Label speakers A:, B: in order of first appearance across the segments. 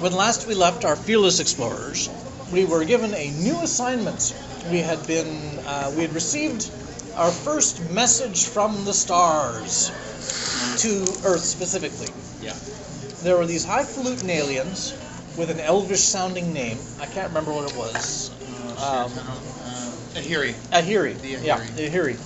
A: when last we left our fearless explorers, we were given a new assignment. We had received our first message from the stars to Earth specifically.
B: Yeah.
A: There were these highfalutin aliens with an elvish-sounding name. I can't remember what it was.
C: Ehiri.
A: Ehiri.
C: The Ehiri.
A: Yeah, the Ehiri.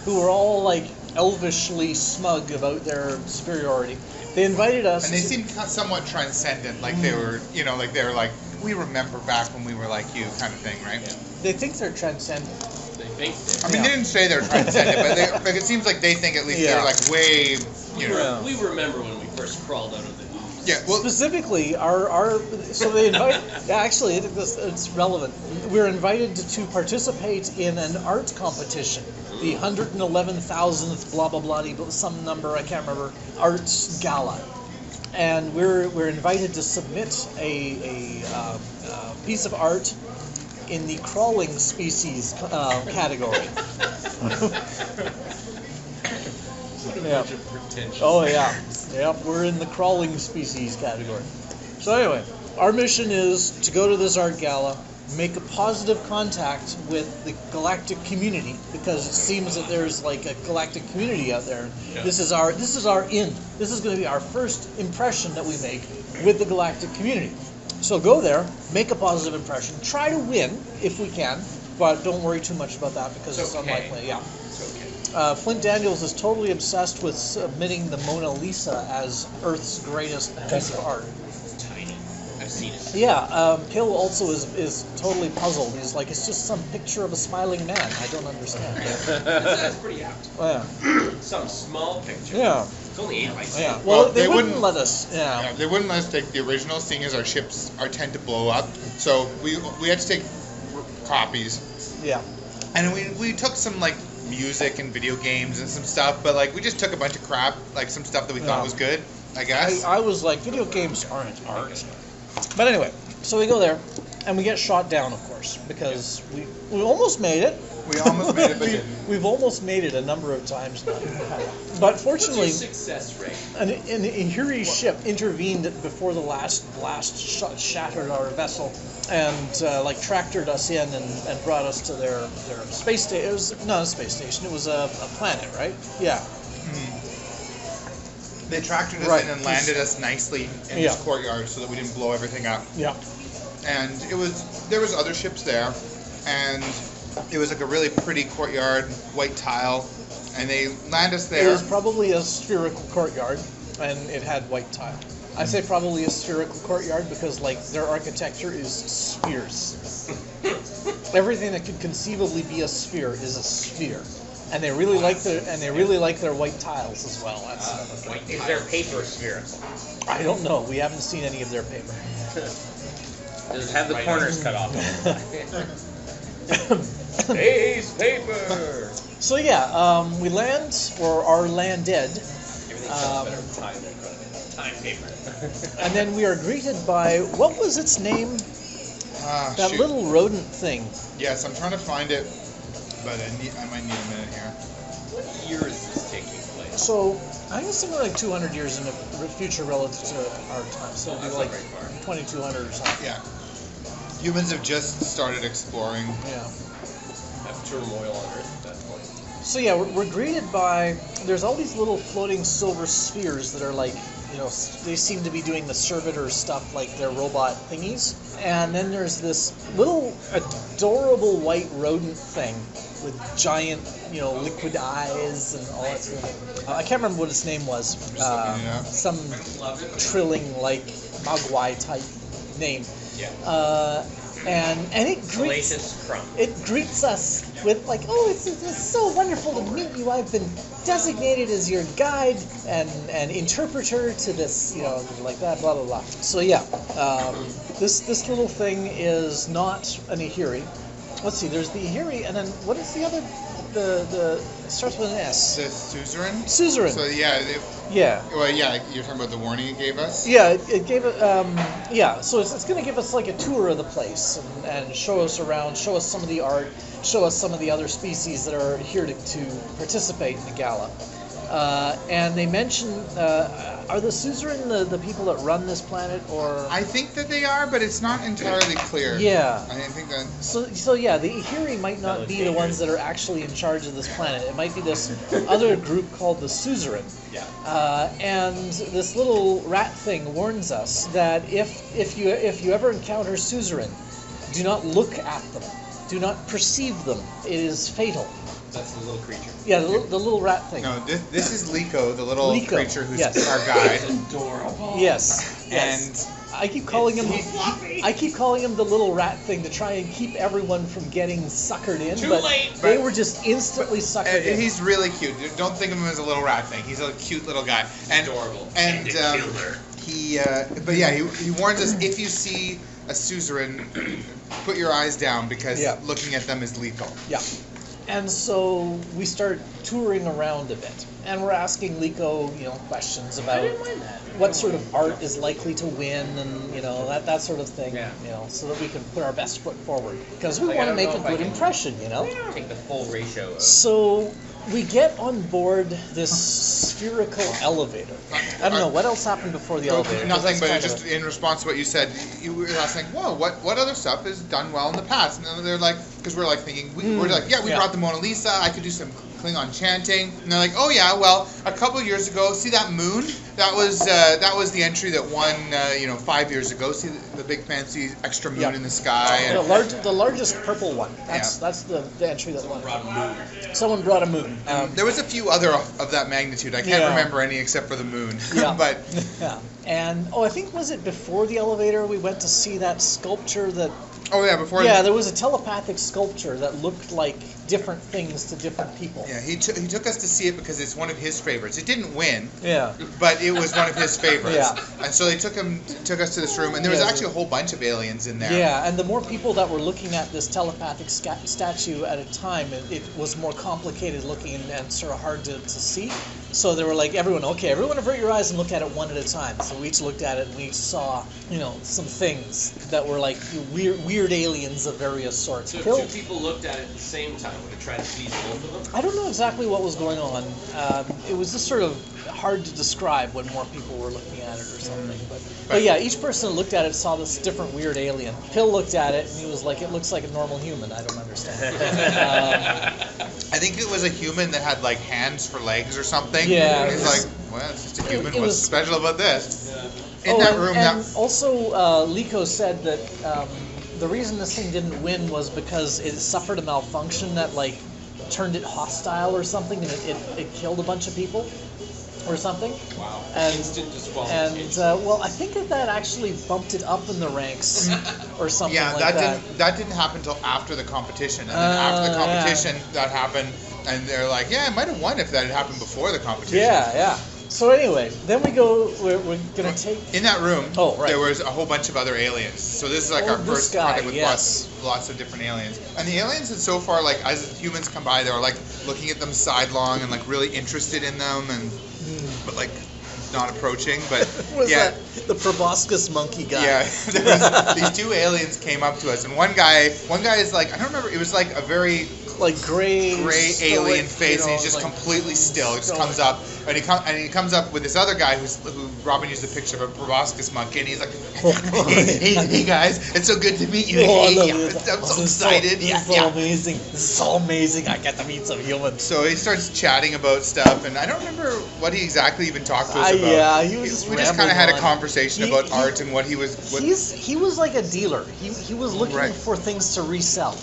A: Who were all like elvishly smug about their superiority. They invited us.
C: And they seemed somewhat transcendent, like they were, like they were like, we remember back when we were like you, kind of thing, right? Yeah.
A: They think they're transcendent.
B: They think they.
C: I mean, they didn't say they're transcendent, but it seems like they think at least they're like way,
B: We remember when we first crawled out of the ooze.
C: Yeah, well,
A: specifically, so they invite. Actually, it's relevant. We're invited to participate in an art competition, the 111,000th blah blah blah, some number I can't remember, arts gala, and we're invited to submit a piece of art in the crawling species category.
B: What a bunch of pretentious.
A: Oh yeah. Yep, we're in the crawling species category. So anyway, our mission is to go to this art gala, make a positive contact with the galactic community, because it seems that there's like a galactic community out there.
B: Yeah.
A: This is our in. This is going to be our first impression that we make with the galactic community. So go there, make a positive impression, try to win if we can, but don't worry too much about that because it's unlikely. Yeah. Flint Daniels is totally obsessed with submitting the Mona Lisa as Earth's greatest piece of art.
B: It's tiny. I've seen it.
A: Yeah, Kill also is totally puzzled. He's like, it's just some picture of a smiling man. I don't understand.
B: That's pretty apt.
A: Yeah.
B: Some small picture.
A: Yeah.
B: It's only 8 by 10.
A: Yeah. Well, they wouldn't let us.
C: Yeah, they wouldn't let us take the original, seeing as our ships tend to blow up. So we had to take copies.
A: Yeah.
C: And we took some like music and video games and some stuff, but like we just took a bunch of crap, like some stuff that we thought was good, I guess.
A: I was like, video games aren't art. But anyway, so we go there, and we get shot down, of course, because we almost made it.
C: We almost made it, but didn't.
A: We've almost made it a number of times now. But fortunately,
B: what's your success rate?
A: An Ehiri ship intervened before the last blast shattered our vessel and tractored us in and brought us to their space station. It was not a space station. It was a planet, right? Yeah.
C: Mm-hmm. They tractored us in and landed us nicely in this courtyard so that we didn't blow everything up.
A: Yeah.
C: And there was other ships there, and it was like a really pretty courtyard, white tile, and they land us there.
A: It was probably a spherical courtyard, and it had white tile. I say probably a spherical courtyard because their architecture is spheres. Everything that could conceivably be a sphere is a sphere, and they really like their white tiles as well.
D: Is their paper spherical?
A: I don't know. We haven't seen any of their paper.
D: Does it have the corners cut off?
B: Space paper!
A: So yeah, we land, or are landed.
B: Everything sounds better time in front of it. Time paper.
A: And then we are greeted by, what was its name? That little rodent thing.
C: Yes, I'm trying to find it, but I might need a minute here.
B: What year is this taking place?
A: So, I think it's something like 200 years in the future relative to our time. So it'll be like 2200 or something.
C: Yeah. Humans have just started exploring.
A: Yeah.
B: Have turmoil on Earth at that point.
A: So yeah, we're greeted by, there's all these little floating silver spheres that are like, they seem to be doing the servitor stuff like their robot thingies. And then there's this little adorable white rodent thing with giant, liquid eyes and all that sort of thing. I can't remember what its name was. Some trilling like Mogwai type name.
B: Yeah.
A: And it greets us with like, oh, it's so wonderful to meet you. I've been designated as your guide and interpreter to this, like that, blah blah blah. So yeah, this little thing is not an Ehiri. Let's see, there's the Ehiri, and then what is the other? It starts with an S.
C: The suzerain.
A: Suzerain.
C: So yeah.
A: Yeah.
C: Well, yeah, you're talking about the warning it gave us?
A: Yeah, it gave it, so it's going to give us like a tour of the place and show us around, show us some of the art, show us some of the other species that are here to participate in the gala. And they mention, are the suzerain the people that run this planet, or?
C: I think that they are, but it's not entirely clear.
A: Yeah.
C: I think that.
A: So yeah, the Ehiri might not be the ones that are actually in charge of this planet. It might be this other group called the suzerain.
B: Yeah.
A: And this little rat thing warns us that if you ever encounter suzerain, do not look at them. Do not perceive them. It is fatal.
B: That's the little creature.
A: Yeah, the little rat thing.
C: No, this is Liko, the little
A: Liko,
C: creature who's
A: yes.
C: our guide.
B: Adorable.
A: Yes.
C: And
A: I keep calling him.
B: So fluffy.
A: I keep calling him the little rat thing to try and keep everyone from getting suckered in.
B: Too
A: but
B: late.
A: They
C: But-
A: were just instantly suckered in.
C: he's really cute. Don't think of him as a little rat thing. He's a cute little guy. And,
B: Adorable.
C: And
B: killer.
C: he warns us, if you see a suzerain, put your eyes down, because
A: Yeah.
C: looking at them is lethal.
A: Yeah. And so we start touring around a bit, and we're asking Liko, questions about what sort of art is likely to win, and that sort of thing.
D: Yeah.
A: So that we can put our best foot forward, because we
D: Like, I
A: want to
D: don't
A: make
D: know
A: a
D: if I
A: good
D: can-
A: impression.
D: Take the full ratio of.
A: So we get on board this spherical elevator. I don't know what else happened before the elevator. 'cause
C: Nothing,
A: that's
C: but
A: kind of
C: just in response to what you said, you were asking, whoa, what other stuff is done well in the past? And then they're like, because we're like thinking, we're like, we
A: yeah.
C: brought the Mona Lisa, I could do some Klingon chanting. And they're like, oh yeah, well, a couple of years ago, see that moon? That was the entry that won, 5 years ago. See the big fancy extra moon
A: Yeah.
C: in the sky.
A: the largest purple one. That's the entry that won.
B: Brought a moon.
A: Someone brought a moon.
C: There was a few other of that magnitude. I can't
A: Yeah.
C: remember any except for the moon.
A: Yeah.
C: But
A: Yeah. And I think, was it before the elevator we went to see that sculpture that?
C: oh yeah, before.
A: Yeah, there was a telepathic sculpture that looked like different things to different people.
C: Yeah, he took us to see it because it's one of his favorites. It didn't win,
A: Yeah.
C: but it was one of his favorites.
A: Yeah.
C: And so they took us to this room, and there was
A: Yeah,
C: actually a whole bunch of aliens in there.
A: Yeah, and the more people that were looking at this telepathic statue at a time, it was more complicated looking and sort of hard to see. So they were like, everyone avert your eyes and look at it one at a time. So we each looked at it and we each saw, some things that were like weird aliens of various sorts.
B: So if
A: Phil-
B: two people looked at it at the same time, would it try to seize both of them?
A: I don't know exactly what was going on. It was just sort of hard to describe when more people were looking at it or something. But yeah, each person that looked at it saw this different weird alien. Phil looked at it and he was like, it looks like a normal human. I don't understand.
C: I think it was a human that had like hands for legs or something.
A: Yeah,
C: And
A: it
C: he's
A: was-
C: like, well, it's just a human.
A: it
C: What's
A: was-
C: special about this?
B: Yeah.
C: In that room,
A: and also Liko said that the reason this thing didn't win was because it suffered a malfunction that like turned it hostile or something, and it killed a bunch of people or something.
B: Wow.
A: And-
B: Instant disqualification.
A: And I think that actually bumped it up in the ranks or something
C: yeah,
A: like that.
C: that didn't happen until after the competition, and then after the
A: yeah.
C: competition that happened, and they're like, yeah, it might have won if that had happened before the competition.
A: Yeah. So anyway, then we're gonna take.
C: In that room,
A: Oh, right.
C: there was a whole bunch of other aliens. So this is like
A: Oh,
C: our
A: this
C: first
A: guy,
C: contact with
A: yes.
C: lots of different aliens. And the aliens had so far, like, as humans come by, they were like looking at them sidelong and like really interested in them, and but like not approaching. But
A: Was
C: yeah.
A: that the proboscis monkey guy?
C: Yeah, there was, these two aliens came up to us, and one guy is like, I don't remember, it was like a very
A: Like gray stoic,
C: alien face, and he's just
A: like,
C: completely still. He just
A: stoic.
C: comes up, and he comes up with this other guy who Robin used a picture of a proboscis monkey, and he's like, hey guys, it's so good to meet you.
A: Oh,
C: Hey,
A: look,
C: yeah,
A: this-
C: I'm so
A: this is
C: excited.
A: This is so amazing. This is so amazing. I get to meet some humans.
C: So he starts chatting about stuff, and I don't remember what he exactly even talked to us about.
A: Yeah, he was just
C: We just kind of had a
A: rambling on.
C: conversation
A: He-
C: about
A: he-
C: art and what he was. What,
A: He was like a dealer. He was looking
C: Right.
A: for things to resell.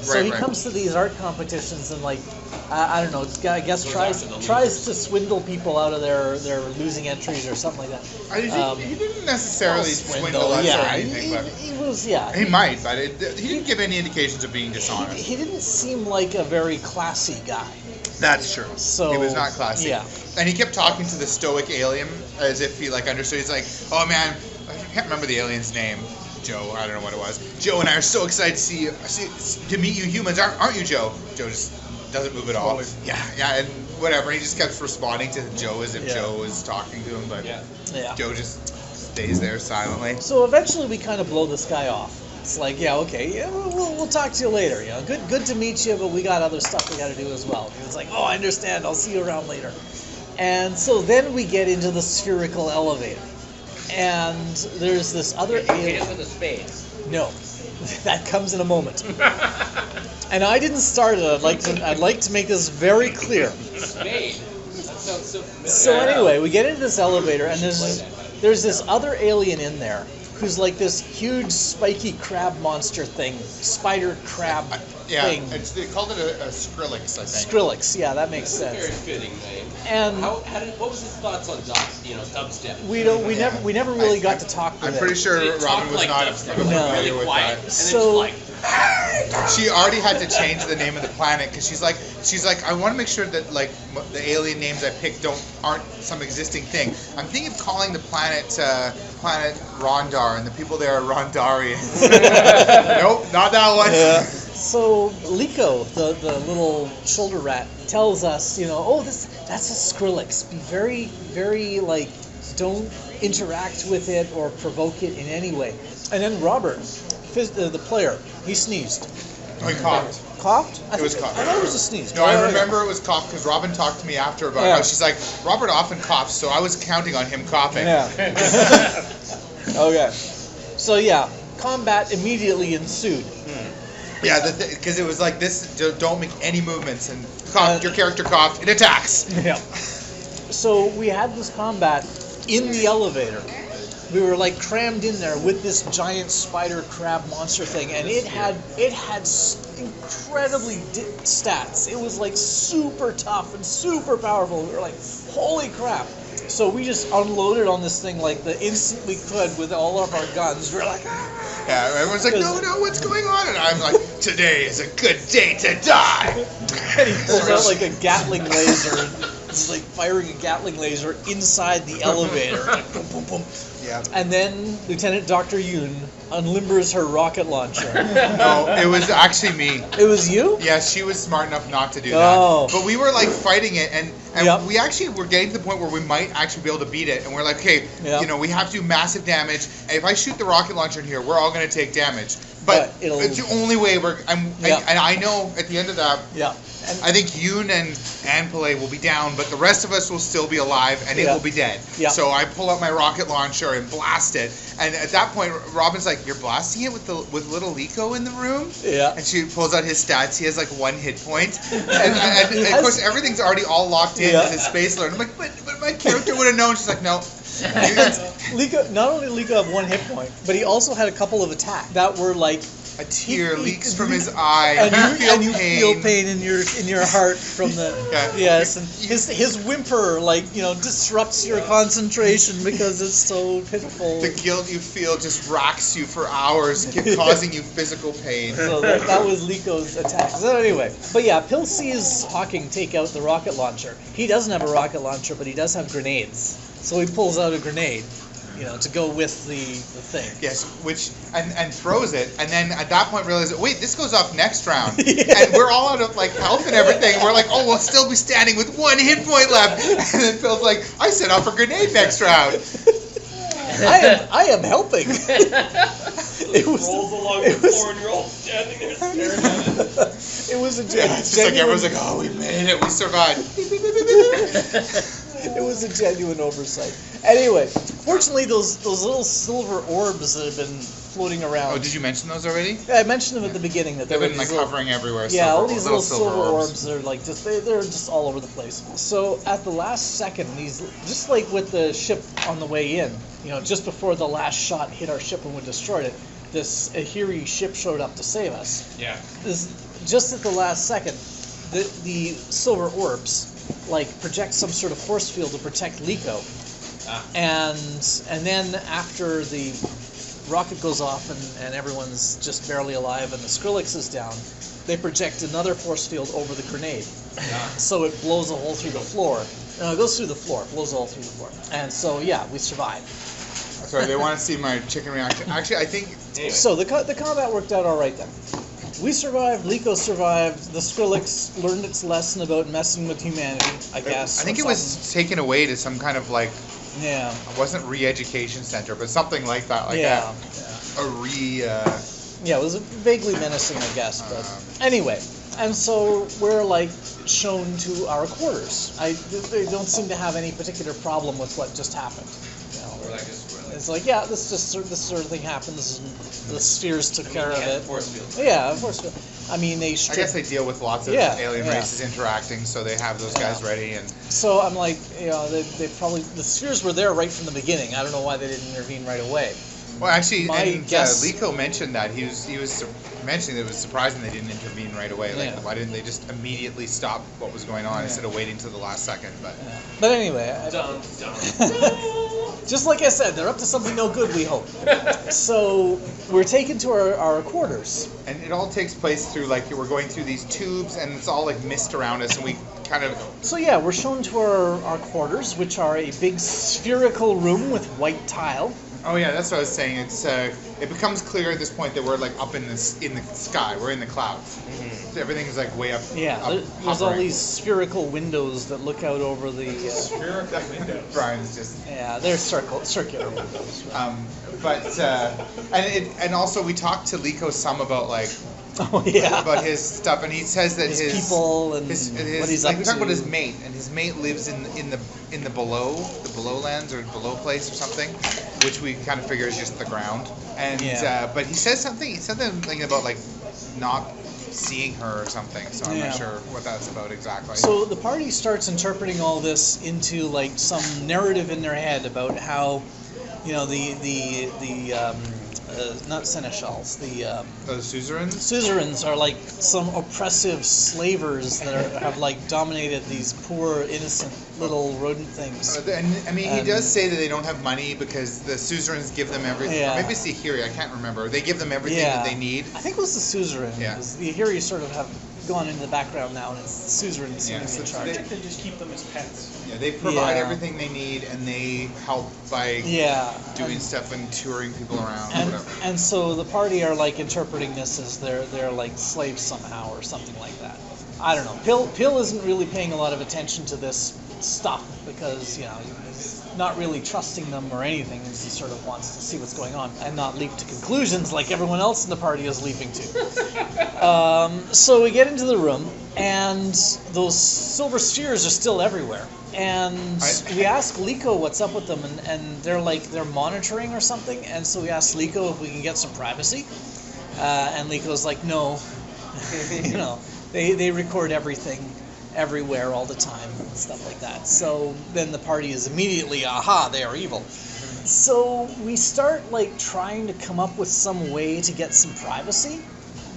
A: So
C: right,
A: he
C: right.
A: comes to these art competitions and like I don't know. I guess
B: Goes
A: tries
B: after the
A: tries to swindle people out of their losing entries or something like that.
C: He didn't necessarily swindle us or
A: Yeah,
C: anything, but
A: he was. Yeah,
C: he might. But he didn't give any indications of being dishonest.
A: he didn't seem like a very classy guy.
C: That's true.
A: So
C: He was not classy.
A: Yeah.
C: And he kept talking to the stoic alien as if he like understood. He's like, oh man, I can't remember the alien's name. Joe, I don't know what it was. Joe and I are so excited to meet you humans, aren't you, Joe? Joe just doesn't move at all.
A: Totally.
C: Yeah, and whatever. He just kept responding to Joe as if
A: Yeah.
C: Joe was talking to him, but
A: Yeah.
C: Joe just stays there silently.
A: So eventually we kind of blow this guy off. It's like, yeah, okay, yeah, we'll talk to you later. Good to meet you, but we got other stuff we got to do as well. It's like, oh, I understand. I'll see you around later. And so then we get into the spherical elevator. And there's this other
D: Hit
A: alien.
D: it with a spade.
A: No, that comes in a moment. And I didn't start it. I'd like to make this very clear.
B: Spade. That sounds so familiar.
A: So anyway, we get into this elevator, and there's this other alien in there who's like this huge spiky crab monster thing, spider crab thing.
C: They called it a Skrillex, I think.
A: Skrillex, yeah, that makes
B: That's a very
A: sense.
B: fitting name.
A: And
B: What was his thoughts on dubstep?
A: we never really got to talk with
C: I'm
A: it.
C: pretty sure
B: They talk
C: Robin was
B: like
C: not
B: dubstep.
C: familiar
B: Really
C: with
B: quiet,
C: that.
B: and
A: So-
B: then just like,
C: She already had to change the name of the planet because she's like, I want to make sure that like the alien names I picked aren't some existing thing. I'm thinking of calling the planet planet Rondar, and the people there are Rondarians. Nope, not that one.
A: Yeah. So Liko, the little shoulder rat, tells us, that's a Skrillex. Be very, very don't interact with it or provoke it in any way. And then Robert, the player, he sneezed.
C: Oh, he coughed.
A: Coughed?
C: It was cough.
A: I thought it was a sneeze.
C: No, I remember it was cough because Robin talked to me after about
A: Yeah.
C: how she's like, Robert often coughs, so I was counting on him coughing.
A: Yeah. Okay. So yeah, combat immediately ensued.
C: Yeah, because it was like this, don't make any movements, and cough, your character coughed, it attacks.
A: Yeah. So we had this combat in the elevator. We were like crammed in there with this giant spider crab monster thing, and it had incredibly stats. It was like super tough and super powerful. We were like, holy crap! So we just unloaded on this thing like the instant we could with all of our guns. We were like, ah!
C: Yeah, everyone's like, no, what's going on? And I'm like, today is a good day to die.
A: And he pulls out like a Gatling laser. And he's like firing a Gatling laser inside the elevator. Like, boom, boom, boom.
C: Yeah.
A: And then Lieutenant Dr. Yoon unlimbers her rocket launcher.
C: No, it was actually me.
A: It was you?
C: Yeah, she was smart enough not to do
A: Oh.
C: that. But we were like fighting it, and
A: Yep.
C: we actually were getting to the point where we might actually be able to beat it. And we're like, okay,
A: Yep.
C: we have to do massive damage. And if I shoot the rocket launcher in here, we're all going to take damage. But
A: it'll-
C: it's the only way
A: Yep.
C: and I know at the end of that,
A: Yeah. And
C: I think Yoon and Anpele will be down, but the rest of us will still be alive, and it
A: Yeah.
C: will be dead.
A: Yeah.
C: So I pull out my rocket launcher and blast it. And at that point, Robin's like, "You're blasting it with little Liko in the room?"
A: yeah.
C: And she pulls out his stats. He has like 1 hit point, and
A: He
C: of
A: has-
C: course everything's already all locked in
A: Yeah.
C: with his space alert. I'm like, but my character would have known. She's like, no.
A: Liko, not only did Liko have 1 hit point, but he also had a couple of attacks that were like,
C: A tear
A: He-
C: leaks from his eye.
A: and you
C: pain.
A: feel pain in your heart from the
C: Yeah.
A: yes, and his whimper disrupts your concentration because it's so pitiful.
C: The guilt you feel just racks you for hours, causing you physical pain.
A: So that was Liko's attack. So anyway, but yeah, Pill sees Hawking take out the rocket launcher. He doesn't have a rocket launcher, but he does have grenades. So he pulls out a grenade, to go with the thing.
C: Yes, which and throws it, and then at that point realizes, wait, this goes off next round,
A: Yeah.
C: and we're all out of like health and everything. We're like, oh, we'll still be standing with 1 hit point left, and then Phil's like, I set up a grenade next round.
A: I am helping. It was
B: rolls along
A: it
B: the
A: was-
B: floor and you're all standing there staring at it.
A: It was a
C: Yeah, it's just like
A: genuine.
C: everyone's like, oh, we made it, we survived.
A: It was a genuine oversight. Anyway, fortunately, those little silver orbs that have been floating around.
C: Oh, did you mention those already?
A: Yeah, I mentioned them at the beginning that
C: They've
A: there
C: been
A: were
C: like
A: these little-
C: hovering everywhere.
A: Yeah, all
C: silver-
A: these little silver orbs that are like they're just all over the place. So at the last second, these just like with the ship on the way in, just before the last shot hit our ship and we destroyed it, this Ehiri ship showed up to save us.
B: Yeah.
A: This just at the last second, the silver orbs project some sort of force field to protect Liko. And then after the rocket goes off and everyone's just barely alive and the Skrillex is down, they project another force field over the grenade. So it blows a hole through the floor. No, it goes through the floor, blows a hole through the floor. And so, yeah, we survived.
C: Sorry, they want to see my chicken reaction. Actually, I think
B: Anyway.
A: So the combat worked out all right then. We survived, Liko survived, the Skrillex learned its lesson about messing with humanity, I guess.
C: I think
A: or
C: it was
A: something.
C: taken away to some kind of like,
A: Yeah.
C: it wasn't re-education center, but something like that, like
A: Yeah.
C: a re.
A: Yeah, it was vaguely menacing, I guess. But anyway, And so we're like shown to our quarters. They don't seem to have any particular problem with what just happened. You know,
B: Or like this.
A: it's like, yeah, this sort of thing happens, and the spheres took care of it.
B: Force field.
A: Yeah, of course. I mean, they
C: I
A: strip.
C: guess they deal with lots of
A: Yeah,
C: alien
A: yeah.
C: races interacting, so they have those guys ready. And
A: So I'm like, you know, they probably the spheres were there right from the beginning. I don't know why they didn't intervene right away.
C: well, actually,
A: My guess-
C: Liko mentioned that he was mentioning that it was surprising they didn't intervene right away. Like,
A: Yeah.
C: why didn't they just immediately stop what was going on
A: Yeah.
C: instead of waiting till the last second? But
A: Yeah. But anyway,
B: Dun, dun.
A: just like I said, they're up to something no good, we hope. So we're taken to our quarters.
C: and it all takes place through like we're going through these tubes, and it's all like mist around us, and we kind of
A: So yeah, we're shown to our quarters, which are a big spherical room with white tile.
C: oh yeah, that's what I was saying. It's it becomes clear at this point that we're like up in the sky. We're in the clouds. So everything's like way up.
A: Yeah,
C: up,
A: there's all
C: hovering.
A: these spherical windows that look out over the.
B: Spherical windows.
C: Brian's just.
A: Yeah, they're circular windows.
C: And also we talked to Liko some about like
A: Oh yeah.
C: about his stuff, and he says that
A: His
C: his
A: people and
C: his,
A: what he's
C: like
A: up
C: we talked
A: to.
C: about his mate, and his mate lives in the below lands or below place or something, which we kind of figure is just the ground. And
A: Yeah.
C: but he said something about like not seeing her or something. So I'm
A: Yeah.
C: not sure what that's about exactly.
A: So the party starts interpreting all this into like some narrative in their head about how, you know, not seneschals, the
C: the suzerains.
A: suzerains are like some oppressive slavers that have like dominated these poor innocent little rodent things.
C: And I mean, he
A: And-
C: does say that they don't have money because the suzerains give them everything.
A: Yeah.
C: Or maybe it's the Ehiri, I can't remember. They give them everything
A: Yeah.
C: that they need.
A: I think it was the suzerain.
C: Yeah.
A: Because the Ehiri sort of have gone into the background now, and it's the suzerain seem
C: Yeah,
A: to be in
C: so
A: charge.
C: they-
E: They just keep them as pets.
C: Yeah, they provide
A: Yeah.
C: everything they need, and they help by
A: Yeah.
C: doing
A: and-
C: stuff and touring people around,
A: And,
C: whatever.
A: and so the party are like interpreting this as they're like slaves somehow or something like that. I don't know. Pill isn't really paying a lot of attention to this stuff because, you know, he's not really trusting them or anything. He sort of wants to see what's going on and not leap to conclusions like everyone else in the party is leaping to. So we get into the room, and those silver spheres are still everywhere. And we ask Liko what's up with them, and they're monitoring or something. And so we ask Liko if we can get some privacy, and Liko's like, no, you know, they record everything, everywhere, all the time, and stuff like that. So then the party is immediately, aha, they are evil. So we start like trying to come up with some way to get some privacy.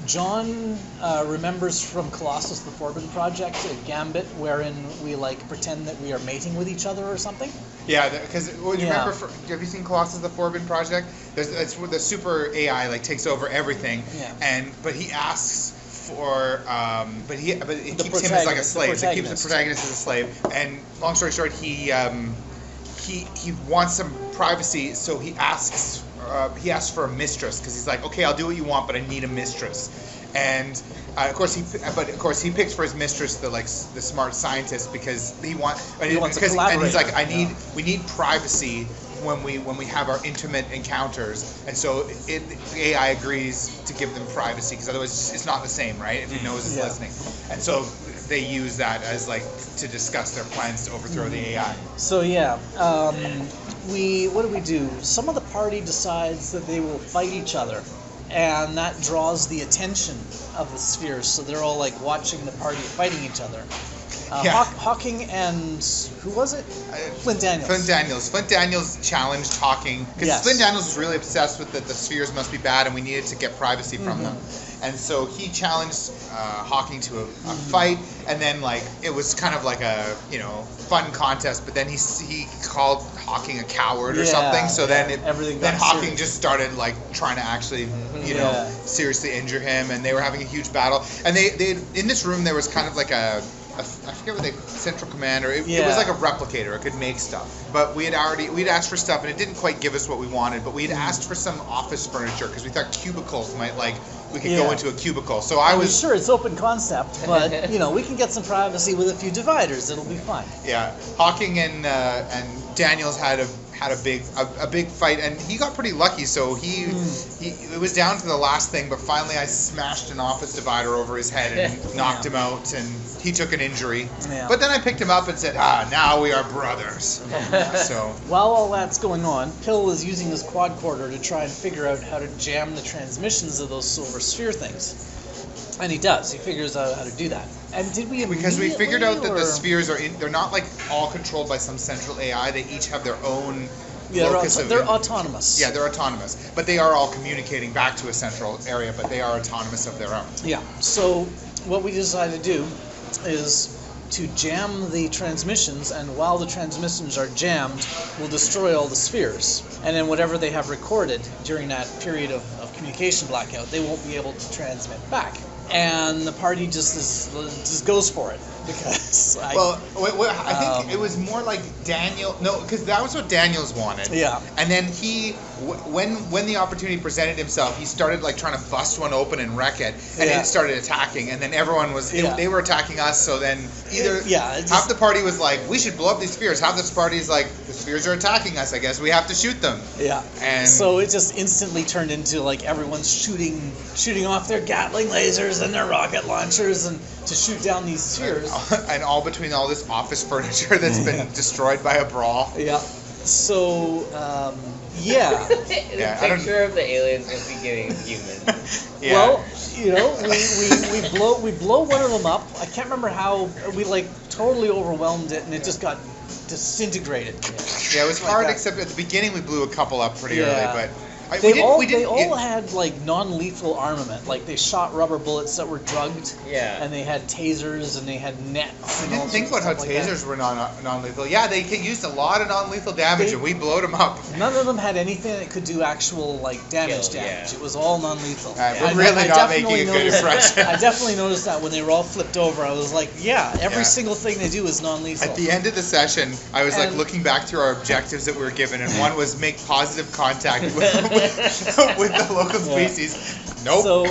A: John remembers from Colossus the Forbidden Project a gambit wherein we like pretend that we are mating with each other or something.
C: Yeah, because you
A: Yeah.
C: remember? Have you seen Colossus the Forbidden Project? It's where the super AI like takes over everything,
A: Yeah.
C: but he asks for, but it
A: The
C: keeps him as like a
A: protagonist,
C: slave.
A: the
C: So it keeps the protagonist as a slave. And long story short, he wants some privacy, so he asks for a mistress because he's like, okay, I'll do what you want, but I need a mistress. And of course he picks for his mistress the smart scientist because he wants
A: to
C: and he's
A: collaborate.
C: like, we need privacy when we have our intimate encounters, and so the AI agrees to give them privacy because otherwise it's not the same, right? If he knows it's
A: Yeah.
C: listening, and so they use that as like to discuss their plans to overthrow the AI.
A: So yeah, what do? Some of the party decides that they will fight each other, and that draws the attention of the spheres. So they're all like watching the party fighting each other.
C: Yeah.
A: Hawking and who was it? Flint Daniels.
C: Flint Daniels challenged Hawking because
A: Yes.
C: Flint Daniels was really obsessed with the spheres must be bad and we needed to get privacy from them, and so he challenged Hawking to a fight, and then like it was kind of like a fun contest, but then he called Hawking a coward or
A: Yeah,
C: something. So
A: yeah,
C: then
A: everything
C: then
A: got
C: Hawking
A: serious.
C: just started like trying to actually
A: Yeah.
C: seriously injure him, and they were having a huge battle. And they in this room there was kind of like I forget what central command, or it was like a replicator. It could make stuff, but we'd asked for stuff and it didn't quite give us what we wanted. But we'd asked for some office furniture because we thought cubicles might we could go
A: Yeah.
C: into a cubicle. So I was
A: sure it's open concept, but we can get some privacy with a few dividers. It'll be fine.
C: yeah. Hawking and Daniels had had a big fight, and he got pretty lucky. So he it was down to the last thing, but finally I smashed an office divider over his head and knocked him out, and he took an injury.
A: Yeah.
C: But then I picked him up and said, now we are brothers. So
A: While all that's going on, Pill is using his quadcorder to try and figure out how to jam the transmissions of those silver sphere things. And he does. He figures out how to do that. And did we
C: because we figured out that
A: or-
C: the spheres they're not like all controlled by some central AI. They each have their own
A: Yeah,
C: locus
A: they're autonomous.
C: Yeah, they're autonomous, but they are all communicating back to a central area, but they are autonomous of their own.
A: Yeah. So what we decided to do is to jam the transmissions, and while the transmissions are jammed, we'll destroy all the spheres. And then whatever they have recorded during that period of communication blackout, they won't be able to transmit back. And the party just goes for it because
C: I think it was more like Daniel. No, because that was what Daniels wanted.
A: Yeah.
C: And then when the opportunity presented himself, he started like trying to bust one open and wreck it, and
A: Yeah.
C: it started attacking. And then everyone was they were attacking us. So then half the party was like, we should blow up these spheres. Half the party's like, the spheres are attacking us. I guess we have to shoot them.
A: Yeah.
C: And
A: so it just instantly turned into like everyone's shooting off their Gatling lasers and their rocket launchers and to shoot down these spheres.
C: And all between all this office furniture that's been destroyed by a brawl.
A: Yeah. So yeah.
D: The
C: I don't-
D: picture of the aliens at the beginning of human.
C: Yeah.
A: Well, we blow one of them up. I can't remember how we like totally overwhelmed it and it just got disintegrated.
C: Yeah, it was
A: Like
C: hard,
A: that.
C: except at the beginning we blew a couple up pretty
A: Yeah.
C: early, but
A: They all had like non-lethal armament. Like they shot rubber bullets that were drugged.
D: Yeah.
A: And they had tasers and they had nets.
C: I
A: and all
C: didn't think about
A: sorts
C: how
A: of stuff like that.
C: tasers were non-lethal. Yeah, they used a lot of non-lethal damage,
A: They-
C: and we blowed them up.
A: None of them had anything that could do actual like damage.
D: Kill, yeah.
A: It was all non-lethal.
C: We're really not making a good impression.
A: I definitely noticed that when they were all flipped over. I was like, every single thing they do is non-lethal.
C: At the end of the session, I was like
A: And-
C: looking back through our objectives that we were given, and one was make positive contact with the local species. Nope.
A: So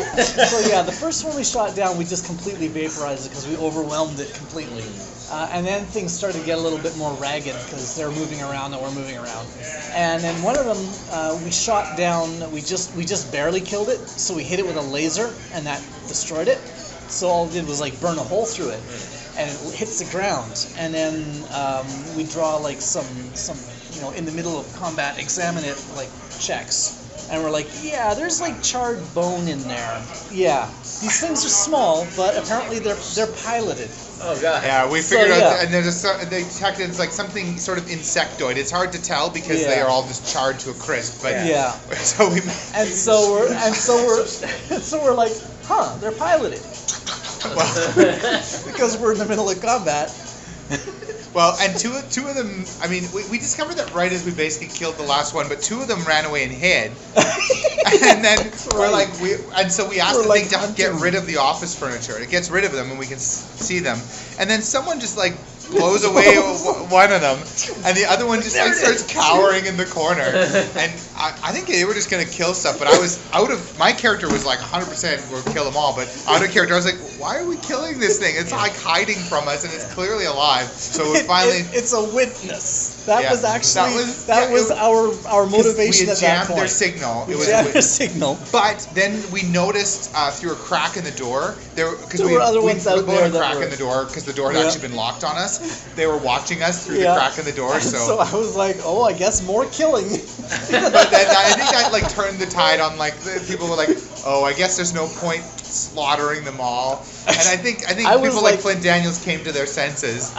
A: yeah, the first one we shot down, we just completely vaporized it because we overwhelmed it completely. And then things started to get a little bit more ragged because they're moving around and we're moving around. And then one of them we shot down. We just barely killed it. So we hit it with a laser and that destroyed it. So all it did was like burn a hole through it, and it hits the ground. And then we draw like some in the middle of combat, examine it like checks. And we're like, there's like charred bone in there. Yeah, these things are small, but apparently they're piloted.
D: Oh god.
C: Yeah, we figured out,
A: yeah.
C: and they detected it's like something sort of insectoid. It's hard to tell because they
A: Yeah.
C: are all just charred to a crisp. But
A: Yeah.
C: so we.
A: So we're like, they're piloted because we're in the middle of combat.
C: Well, and two of them. I mean, we discovered that right as we basically killed the last one, but two of them ran away and hid. And then we're like, so we asked
A: We're
C: the
A: like
C: thing to
A: hunting.
C: get rid of the office furniture. It gets rid of them, and we can see them. And then someone just like blows away one of them, and the other one just like starts cowering in the corner. And I think they were just gonna kill stuff, but I was my character was like 100% we'll kill them all, but out of character I was like, why are we killing this thing? It's like hiding from us, and it's clearly alive. So we finally.
A: It's a witness. That
C: Yeah.
A: was actually
C: That was-
A: our motivation
C: we
A: at
C: had
A: that
C: jammed
A: point.
C: their signal.
A: We
C: It was
A: jammed their signal.
C: But then we noticed through a crack in the door, because
A: There were other ones out
C: blown
A: there
C: a
A: that
C: crack
A: were-
C: in the door because the door had
A: Yeah.
C: actually been locked on us. They were watching us through
A: Yeah.
C: the crack in the door.
A: And so I was like, I guess more killing.
C: But then I think that like turned the tide on like people were like, I guess there's no point slaughtering them all. And I think
A: I was
C: people like
A: like-
C: Flint Daniels came to their senses.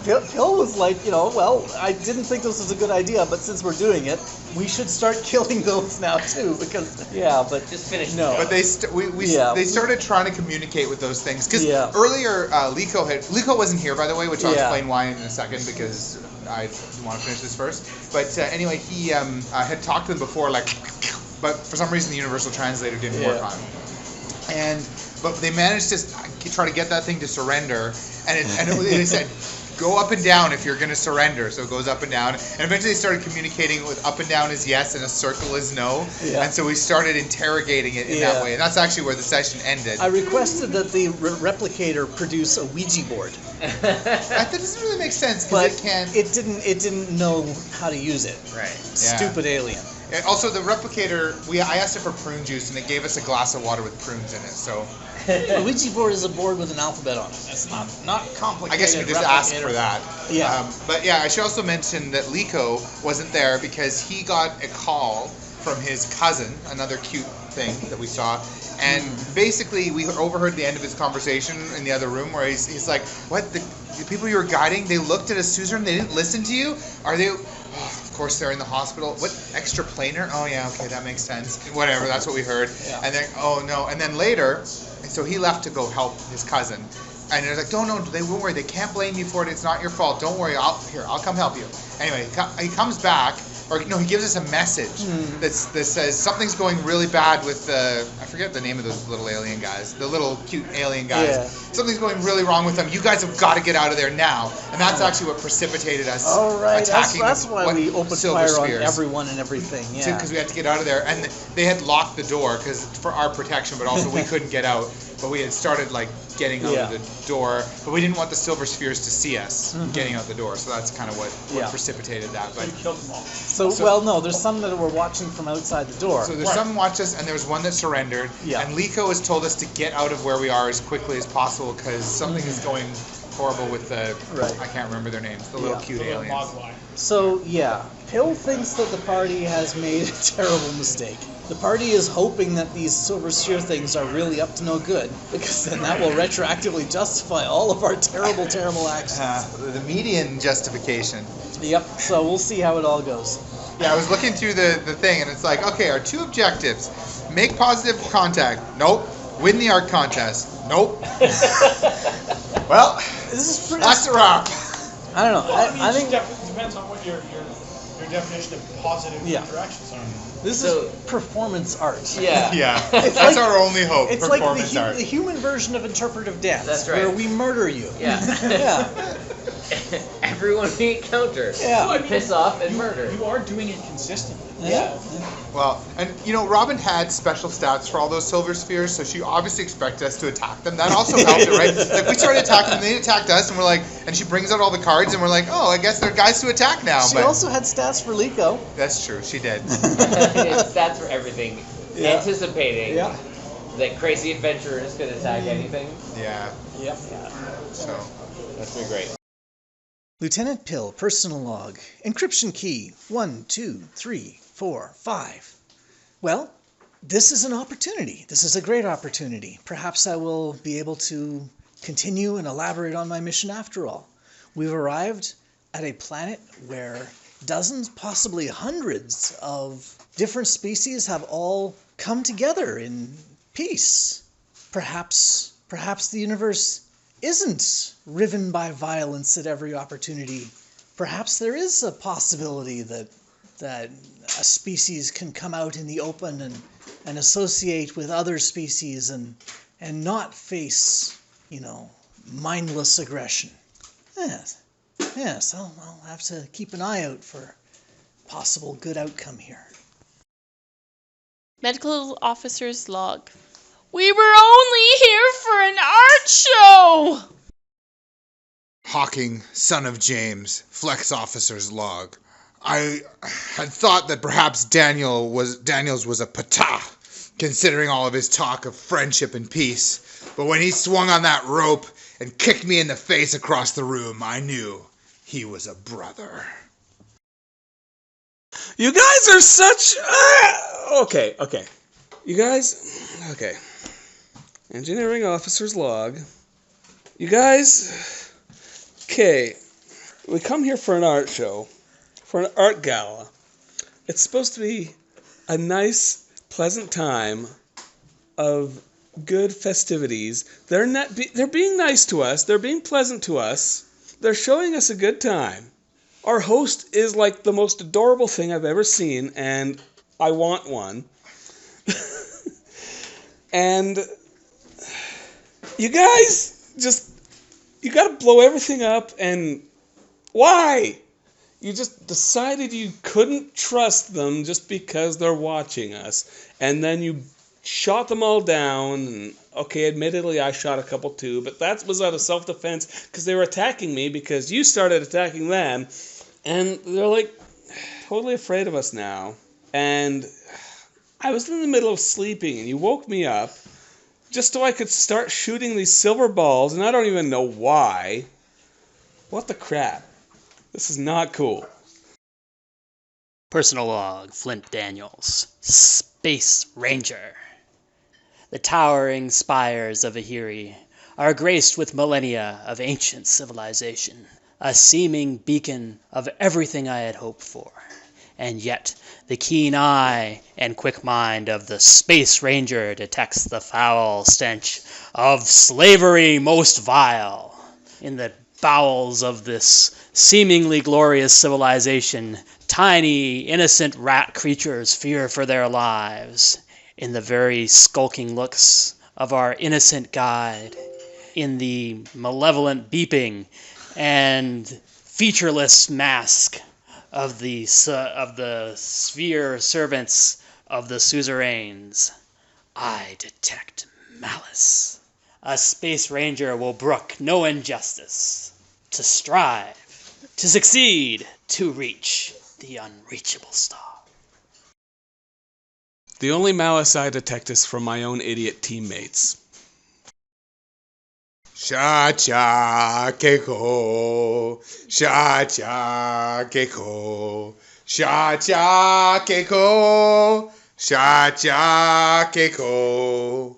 A: Pill was like, I didn't think this was a good idea, but since we're doing it, we should start killing those now too, because but
D: Just finish
A: no.
C: But they they started trying to communicate with those things because earlier Liko wasn't here, by the way, which I'll explain why in a second because I want to finish this first. But anyway, he had talked to them before, but for some reason the Universal Translator didn't work on him. But they managed to try to get that thing to surrender, and they said, go up and down if you're going to surrender. So it goes up and down. And eventually they started communicating with up and down is yes and a circle is no.
A: Yeah.
C: And so we started interrogating it in that way. And that's actually where the session ended.
A: I requested that the replicator produce a Ouija board.
C: That doesn't really make sense
A: But
C: because it can't.
A: it didn't know how to use it.
D: Right.
A: Stupid alien.
C: And also, the replicator, I asked it for prune juice, and it gave us a glass of water with prunes in it. So
A: A Ouija board is a board with an alphabet on it. That's not complicated.
C: I guess you could just ask for that.
A: Yeah.
C: But yeah, I should also mention that Liko wasn't there because he got a call from his cousin, another cute thing that we saw. And basically, we overheard the end of his conversation in the other room where he's like, what, the people you were guiding, they looked at a suzerain, they didn't listen to you? Are they... Oh, of course they're in the hospital. What, extraplanar? Oh yeah, okay, that makes sense. Whatever, that's what we heard.
A: Yeah.
C: And then, oh no, and then later, so he left to go help his cousin. And they're like, no, they won't worry, they can't blame you for it, it's not your fault, don't worry, I'll come help you. Anyway, he comes back, or no, he gives us a message that says something's going really bad with I forget the name of those little alien guys, the little cute alien guys.
A: Yeah.
C: Something's going really wrong with them. You guys have got to get out of there now. And that's actually what precipitated us attacking.
A: That's why we opened
C: silver
A: fire
C: spheres.
A: on everyone and everything. Yeah.
C: Because we had to get out of there, and they had locked the door for our protection, but also we couldn't get out. But we had started getting out of the door, but we didn't want the silver spheres to see us getting out the door. So that's kind of what precipitated that. But
E: You killed them all.
A: So no, there's some that were watching from outside the door.
C: So there's some watched us, and there was one that surrendered.
A: Yeah.
C: And Liko has told us to get out of where we are as quickly as possible because something is going horrible with the.
A: Right.
C: I can't remember their names. The little cute aliens.
E: Mogwai.
A: So yeah, Pill thinks that the party has made a terrible mistake. The party is hoping that these silver sphere things are really up to no good, because then that will retroactively justify all of our terrible, terrible actions.
C: The median justification.
A: Yep. So we'll see how it all goes.
C: Yeah, I was looking through the thing, and it's like, okay, our 2 objectives: make positive contact. Nope. Win the art contest. Nope. Well,
A: This is pretty.
C: that's a wrap.
A: I don't know. I
E: it
A: think
E: depends on what your definition of positive
A: Yeah.
E: interactions are.
A: this
D: So-
A: is performance art.
D: Yeah.
C: Yeah,
A: It's
C: that's
A: like-
C: our only hope.
A: It's like
C: Performance art.
A: the human version of interpretive dance,
D: That's right.
A: where we murder you.
D: Yeah.
A: Yeah.
D: Everyone we encounter.
A: Yeah.
E: I mean,
D: Piss off and murder.
E: You are doing it consistently.
A: Yeah.
C: Well, and Robin had special stats for all those silver spheres, so she obviously expected us to attack them. That also helped it, right? Like we started attacking them, they attacked us, and we're like, and she brings out all the cards, and we're like, oh, I guess they're guys to attack now.
A: She
C: but
A: also had stats for Liko.
C: that's true, she did.
D: That's for everything.
A: Yeah.
D: Anticipating
A: Yeah.
D: that crazy adventurers could attack anything.
C: Yeah.
A: Yep.
C: So
D: That's been great.
A: Lieutenant Pill, personal log. Encryption key 1, 2, 3, 4, 5. Well, this is an opportunity. This is a great opportunity. Perhaps I will be able to continue and elaborate on my mission after all. We've arrived at a planet where dozens, possibly hundreds of different species have all come together in peace. Perhaps the universe isn't riven by violence at every opportunity. Perhaps there is a possibility that a species can come out in the open and associate with other species and not face, mindless aggression. Yes, I'll have to keep an eye out for possible good outcome here.
F: Medical officer's log. We were only here for an art show!
C: Hawking, son of James, Flex Officer's log. I had thought that perhaps Daniels was a patah, considering all of his talk of friendship and peace. But when he swung on that rope and kicked me in the face across the room, I knew he was a brother.
G: You guys are such... Okay. You guys... Okay. Engineering officer's log. You guys... Okay. We come here for an art show. For an art gala. It's supposed to be a nice, pleasant time of good festivities. They're being nice to us. They're being pleasant to us. They're showing us a good time. Our host is like the most adorable thing I've ever seen, and I want one. And you guys just You gotta blow everything up, and why? You just decided you couldn't trust them just because they're watching us, and then you shot them all down. And okay, admittedly, I shot a couple too, but that was out of self-defense because they were attacking me because you started attacking them, and they're like totally afraid of us now. And I was in the middle of sleeping, and you woke me up just so I could start shooting these silver balls, and I don't even know why. What the crap? This is not cool.
H: Personal log, Flint Daniels, Space Ranger. The towering spires of Ehiri are graced with millennia of ancient civilization, a seeming beacon of everything I had hoped for. And yet, the keen eye and quick mind of the Space Ranger detects the foul stench of slavery most vile. In the bowels of this seemingly glorious civilization, tiny, innocent rat creatures fear for their lives. In the very skulking looks of our innocent guide, in the malevolent beeping and featureless mask of the sphere servants of the suzerains, I detect malice. A space ranger will brook no injustice. To strive, to succeed, to reach the unreachable star.
G: The only malice I detect is from my own idiot teammates.
C: Sha-cha keiko, sha-cha keiko, sha-cha keiko, sha-cha keiko.